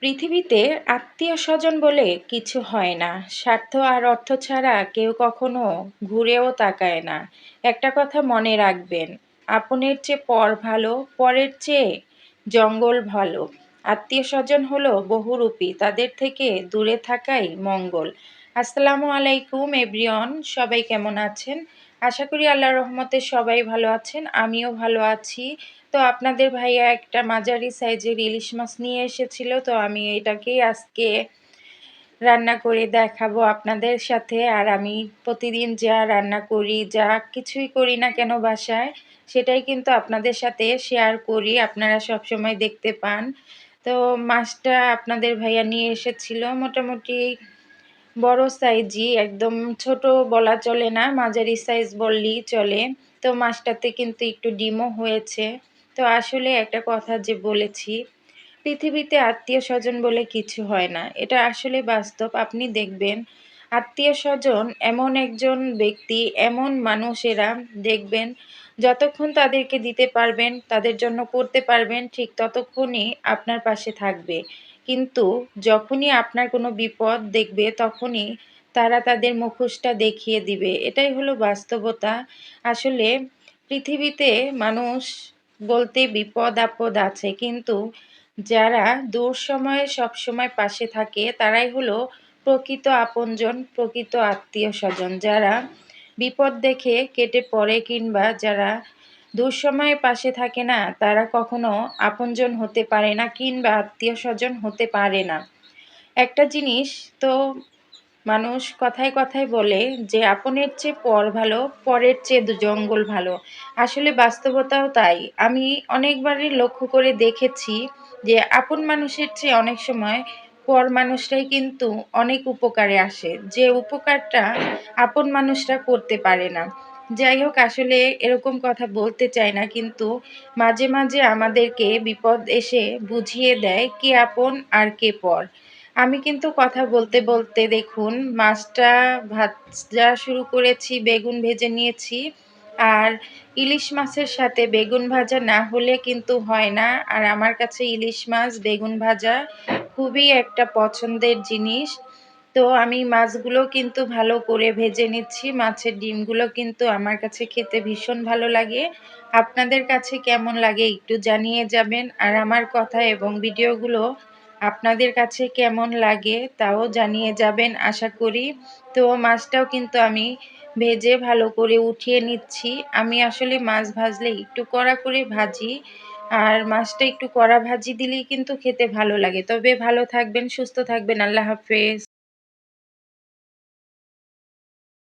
পৃথিবীতে আত্মীয়স্বজন বলে কিছু হয় না। স্বার্থ আর অর্থ ছাড়া কেউ কখনো ঘুরেও তাকায় না। একটা কথা মনে রাখবেন, আপনের চেয়ে পর ভালো, পরের চেয়ে জঙ্গল ভালো। আত্মীয়স্বজন হলো বহুরূপী, তাদের থেকে দূরে থাকাই মঙ্গল। আসসালামু আলাইকুম এভরিওয়ান, সবাই কেমন আছেন? আশা করি আল্লাহর রহমতে সবাই ভালো আছেন, আমিও ভালো আছি। তো আপনাদের ভাইয়া একটা মাঝারি সাইজের ইলিশ মাছ নিয়ে এসেছিল, তো আমি এটাকেই আজকে রান্না করে দেখাবো আপনাদের সাথে। আর আমি প্রতিদিন যা রান্না করি, যা কিছুই করি না কেন বাসায়, সেটাই কিন্তু আপনাদের সাথে শেয়ার করি, আপনারা সবসময় দেখতে পান। তো মাছটা আপনাদের ভাইয়া নিয়ে এসেছিল মোটামুটি বড় সাইজই, একদম ছোট বলা চলে না, মাঝারি সাইজ বললেই চলে। তো মাছটাতে কিন্তু একটু ডিমও হয়েছে। তো আসলে একটা কথা যে বলেছি, পৃথিবীতে আত্মীয়স্বজন বলে কিছু হয় না, এটা আসলে বাস্তব। আপনি দেখবেন আত্মীয়স্বজন এমন একজন ব্যক্তি, এমন মানুষেরা দেখবেন যতক্ষণ তাদেরকে দিতে পারবেন, তাদের জন্য করতে পারবেন, ঠিক ততক্ষণই আপনার পাশে থাকবে। কিন্তু যখনই আপনার কোনো বিপদ দেখবে, তখনই তারা তাদের মুখোশটা দেখিয়ে দিবে। এটাই হলো বাস্তবতা। আসলে পৃথিবীতে মানুষ বলতে বিপদ আপদ আছে, কিন্তু যারা দুঃসময়ে সবসময় পাশে থাকে তারাই হলো প্রকৃত আপনজন, প্রকৃত আত্মীয়স্বজন। যারা বিপদ দেখে কেটে পড়ে কিংবা যারা দুঃসময়ে পাশে থাকে না, তারা কখনো আপনজন হতে পারে না কিংবা আত্মীয়স্বজন হতে পারে না। একটা জিনিস তো মানুষ কথায় কথায় বলে যে আপনের চেয়ে পর ভালো, পরের চেয়ে জঙ্গল ভালো। আসলে বাস্তবতাও তাই। আমি অনেকবারই লক্ষ্য করে দেখেছি যে আপন মানুষের চেয়ে অনেক সময় পর মানুষরাই কিন্তু অনেক উপকারে আসে, যে উপকারটা আপন মানুষরা করতে পারে না। যাই হোক, আসলে এরকম কথা বলতে চাই না, কিন্তু মাঝে মাঝে আমাদেরকে বিপদ এসে বুঝিয়ে দেয় কে আপন আর কে পর। আমি কিন্তু কথা বলতে বলতে দেখুন মাছটা ভাজা শুরু করেছি, বেগুন ভেজে নিয়েছি। আর ইলিশ মাছের সাথে বেগুন ভাজা না হলে কিন্তু হয় না। আর আমার কাছে ইলিশ মাছ বেগুন ভাজা খুবই একটা পছন্দের জিনিস। তো আমি মাছগুলো কিন্তু ভালো করে ভেজে নিচ্ছি। মাছের ডিমগুলো কিন্তু আমার কাছে খেতে ভীষণ ভালো লাগে। আপনাদের কাছে কেমন লাগে একটু জানিয়ে যাবেন। আর আমার কথা এবং ভিডিওগুলো আপনাদের কাছে কেমন লাগে তাও জানিয়ে যাবেন আশা করি। তো মাছটাও কিন্তু আমি ভেজে ভালো করে উঠিয়ে নিচ্ছি। আমি আসলে মাছ ভাজলে একটু কড়া করে ভাজি, আর মাছটা একটু কড়া ভাজি দিলেই কিন্তু খেতে ভালো লাগে। তবে ভালো থাকবেন, সুস্থ থাকবেন। আল্লাহ হাফেজ।